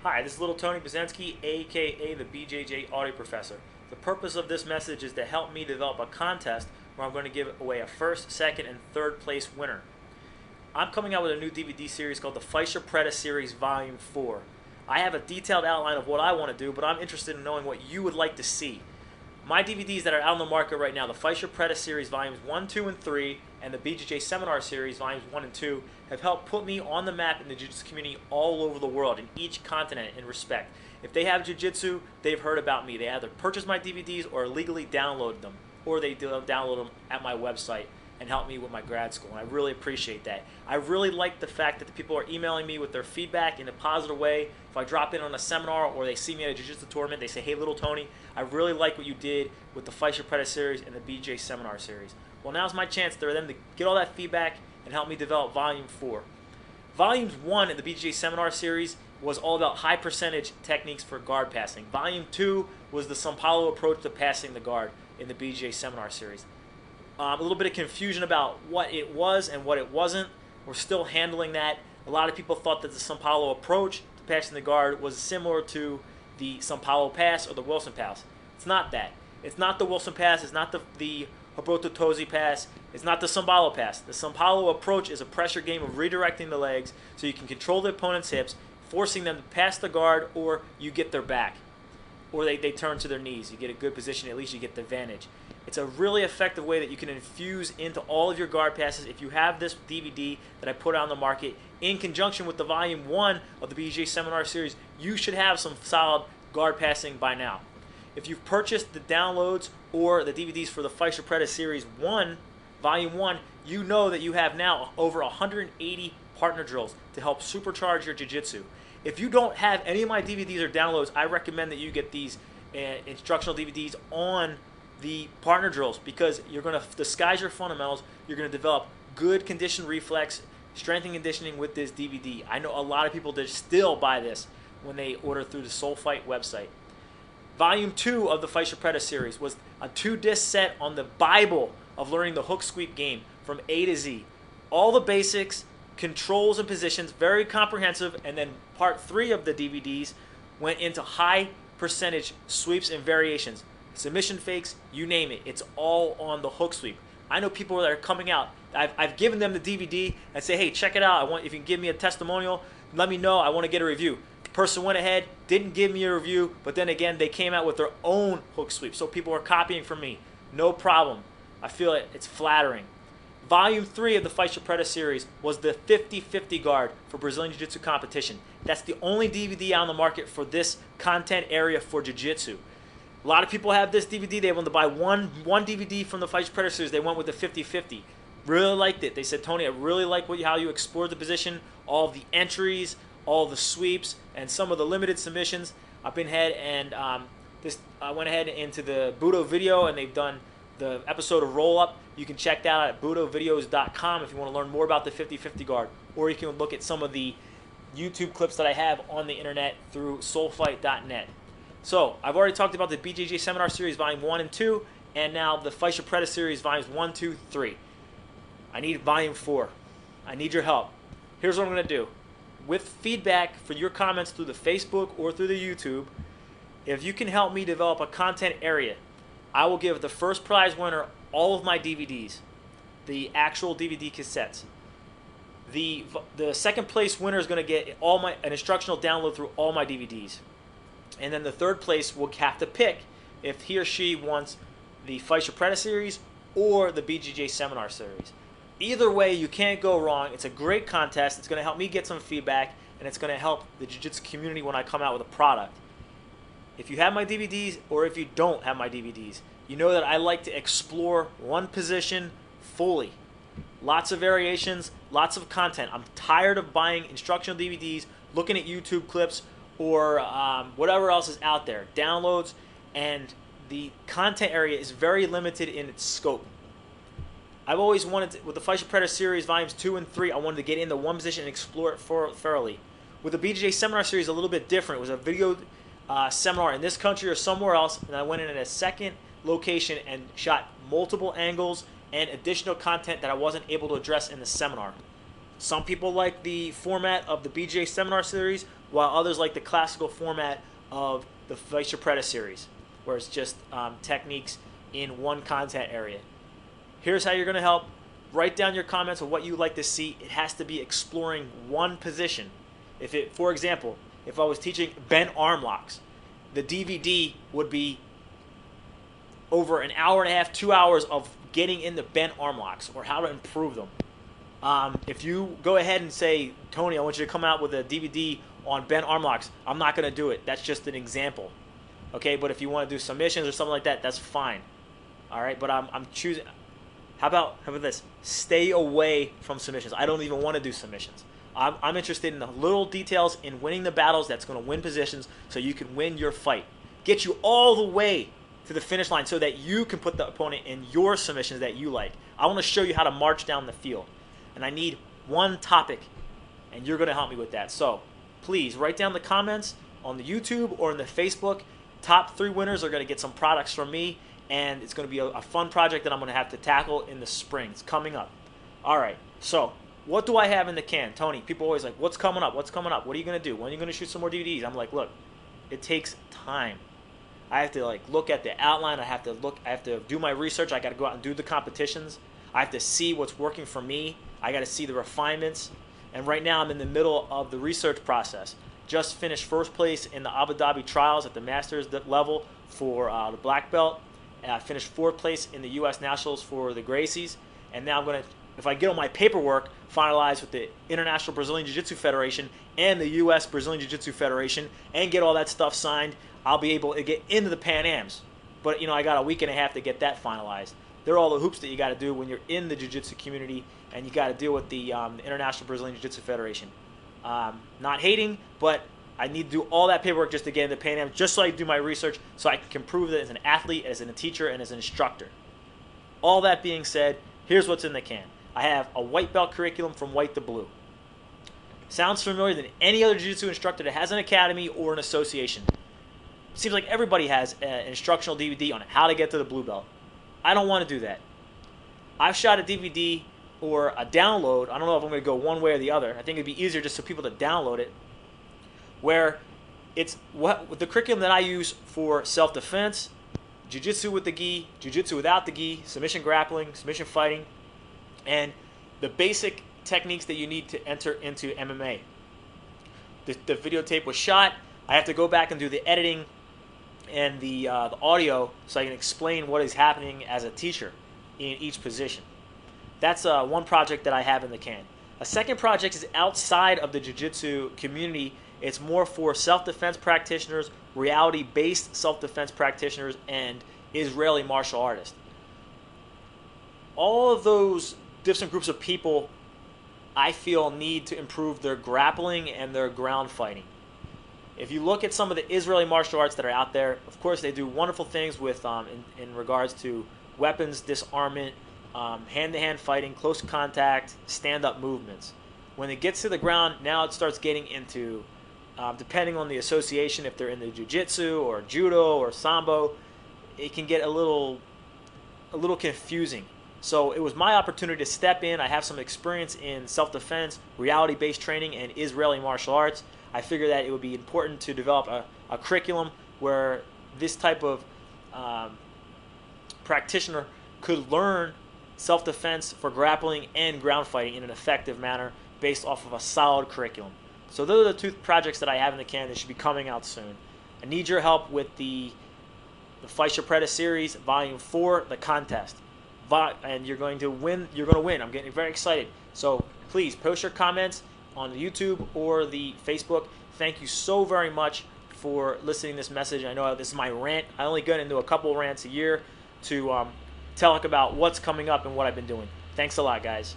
Hi, this is Little Tony Bazensky, aka the BJJ Audio Professor. The purpose of this message is to help me develop a contest where I'm going to give away a first, second, and third place winner. I'm coming out with a new DVD series called the Faixa Preta Series Volume 4. I have a detailed outline of what I want to do, but I'm interested in knowing what you would like to see. My DVDs that are out on the market right now, the Faixa Preta Series Volumes 1, 2, and 3, and the BJJ Seminar Series Volumes 1 and 2 have helped put me on the map in the Jiu-Jitsu community all over the world, in each continent, in respect. If they have Jiu-Jitsu, they've heard about me. They either purchase my DVDs or legally download them, or they download them at my website and help me with my grad school, and I really appreciate that. I really like the fact that the people are emailing me with their feedback in a positive way. If I drop in on a seminar or they see me at a jiu-jitsu tournament, they say, "Hey, Little Tony, I really like what you did with the Faixa Preta series and the BJ Seminar series." Well, now's my chance for them to get all that feedback and help me develop Volume 4. Volumes 1 in the BJ Seminar series was all about high percentage techniques for guard passing. Volume 2 was the São Paulo approach to passing the guard in the BJ Seminar series. A little bit of confusion about what it was and what it wasn't. We're still handling that. A lot of people thought that the São Paulo approach to passing the guard was similar to the São Paulo pass or the Wilson pass. It's not that. It's not the Wilson pass. It's not the Roberto Tosi pass. It's not the São Paulo pass. The São Paulo approach is a pressure game of redirecting the legs so you can control the opponent's hips, forcing them to pass the guard, or you get their back. Or they turn to their knees. You get a good position, at least you get the advantage. It's a really effective way that you can infuse into all of your guard passes. If you have this DVD that I put out on the market in conjunction with the Volume 1 of the BJ Seminar Series, you should have some solid guard passing by now. If you've purchased the downloads or the DVDs for the Faixa Preta Series 1, Volume 1, you know that you have now over 180 partner drills to help supercharge your jiu-jitsu. If you don't have any of my DVDs or downloads, I recommend that you get these instructional DVDs on the partner drills, because you're going to disguise your fundamentals. You're going to develop good condition reflex, strength and conditioning with this DVD. I know a lot of people that still buy this when they order through the Soul Fight website. Volume 2 of the Faixa Preta series was a 2-disc set on the Bible of learning the hook sweep game from A to Z. All the basics, controls and positions, very comprehensive, and then part 3 of the DVDs went into high percentage sweeps and variations. Submission fakes, you name it. It's all on the hook sweep. I know people that are coming out. I've given them the DVD and say, "Hey, check it out. If you can give me a testimonial, let me know. I want to get a review." The person went ahead, didn't give me a review, but then again, they came out with their own hook sweep. So people are copying from me. No problem. I feel it's flattering. Volume 3 of the Faixa Preta series was the 50-50 guard for Brazilian Jiu-Jitsu competition. That's the only DVD on the market for this content area for Jiu-Jitsu. A lot of people have this DVD. They want to buy one DVD from the Faixa Preta series. They went with the 50-50. Really liked it. They said, "Tony, I really like how you explored the position, all the entries, all the sweeps, and some of the limited submissions." I've been ahead and I went ahead into the Budo video, and they've done the episode of Roll Up. You can check that out at budovideos.com if you want to learn more about the 50-50 guard, or you can look at some of the YouTube clips that I have on the internet through soulfight.net. So, I've already talked about the BJJ Seminar Series Volume 1 and 2, and now the Faixa Preta Series Volumes 1, 2, 3. I need Volume 4. I need your help. Here's what I'm going to do. With feedback for your comments through the Facebook or through the YouTube, if you can help me develop a content area, I will give the first prize winner all of my DVDs, the actual DVD cassettes. The second place winner is going to get an instructional download through all my DVDs. And then the third place will have to pick if he or she wants the Faixa Preta series or the BJJ Seminar series. Either way, you can't go wrong. It's a great contest. It's going to help me get some feedback, and it's going to help the Jiu-Jitsu community when I come out with a product. If you have my DVDs or if you don't have my DVDs, you know that I like to explore one position fully. Lots of variations, lots of content. I'm tired of buying instructional DVDs, looking at YouTube clips, or whatever else is out there, downloads, and the content area is very limited in its scope. I've always wanted to, with the Faixa Preta series Volumes 2 and 3, I wanted to get into one position and explore it thoroughly. With the BJJ Seminar series, a little bit different. It was a video seminar in this country or somewhere else, and I went in at a second location and shot multiple angles and additional content that I wasn't able to address in the seminar. Some people like the format of the BJ Seminar series, while others like the classical format of the Faixa Preta series, where it's just techniques in one content area. Here's how you're going to help. Write down your comments of what you'd like to see. It has to be exploring one position. For example, if I was teaching bent arm locks, the DVD would be over an hour and a half, 2 hours of getting into bent arm locks or how to improve them. If you go ahead and say, Tony, I want you to come out with a DVD on bent arm locks, I'm not going to do it. That's just an example. Okay, but if you want to do submissions or something like that, that's fine. All right, but I'm choosing. How about this? Stay away from submissions. I don't even want to do submissions. I'm interested in the little details in winning the battles that's going to win positions so you can win your fight. Get you all the way to the finish line so that you can put the opponent in your submissions that you like. I want to show you how to march down the field. And I need one topic, and you're going to help me with that. So please write down the comments on the YouTube or in the Facebook. Top 3 winners are going to get some products from me, and it's going to be a fun project that I'm going to have to tackle in the spring. It's coming up. All right, so what do I have in the can? Tony, people always like, what's coming up? What's coming up? What are you going to do? When are you going to shoot some more DVDs? I'm like, look, it takes time. I have to look at the outline. I have to do my research. I got to go out and do the competitions. I have to see what's working for me. I got to see the refinements. And right now I'm in the middle of the research process. Just finished first place in the Abu Dhabi trials at the Masters level for the black belt. And I finished 4th place in the U.S. Nationals for the Gracies. And now I'm going to, if I get all my paperwork finalized with the International Brazilian Jiu-Jitsu Federation and the U.S. Brazilian Jiu-Jitsu Federation and get all that stuff signed, I'll be able to get into the Pan Ams. But, I got a week and a half to get that finalized. They're all the hoops that you got to do when you're in the jiu-jitsu community and you got to deal with the International Brazilian Jiu-Jitsu Federation. Not hating, but I need to do all that paperwork just to get into Pan Am, just so I can do my research, so I can prove that as an athlete, as a teacher, and as an instructor. All that being said, here's what's in the can. I have a white belt curriculum from white to blue. Sounds familiar than any other jiu-jitsu instructor that has an academy or an association. Seems like everybody has an instructional DVD on how to get to the blue belt. I don't want to do that. I've shot a DVD or a download. I don't know if I'm going to go one way or the other. I think it'd be easier just for people to download it, where it's the curriculum that I use for self-defense, jiu-jitsu with the gi, jiu-jitsu without the gi, submission grappling, submission fighting, and the basic techniques that you need to enter into MMA. The videotape was shot. I have to go back and do the editing and the audio so I can explain what is happening as a teacher in each position. That's one project that I have in the can. A second project is outside of the jiu-jitsu community. It's more for self-defense practitioners, reality-based self-defense practitioners, and Israeli martial artists. All of those different groups of people, I feel, need to improve their grappling and their ground fighting. If you look at some of the Israeli martial arts that are out there, of course they do wonderful things with in regards to weapons disarmament, hand-to-hand fighting, close contact, stand-up movements. When it gets to the ground, now it starts getting into, depending on the association, if they're in the jiu-jitsu or judo or sambo, it can get a little confusing. So it was my opportunity to step in. I have some experience in self-defense, reality-based training, and Israeli martial arts. I figured that it would be important to develop a curriculum where this type of practitioner could learn self-defense for grappling and ground fighting in an effective manner based off of a solid curriculum. So those are the 2 projects that I have in the can that should be coming out soon. I need your help with the Faixa Preta series, Volume 4, the contest. And you're going to win. You're going to win. I'm getting very excited. So please post your comments on the YouTube or the Facebook. Thank you so very much for listening to this message. I know this is my rant. I only get into a couple rants a year to talk about what's coming up and what I've been doing. Thanks a lot, guys.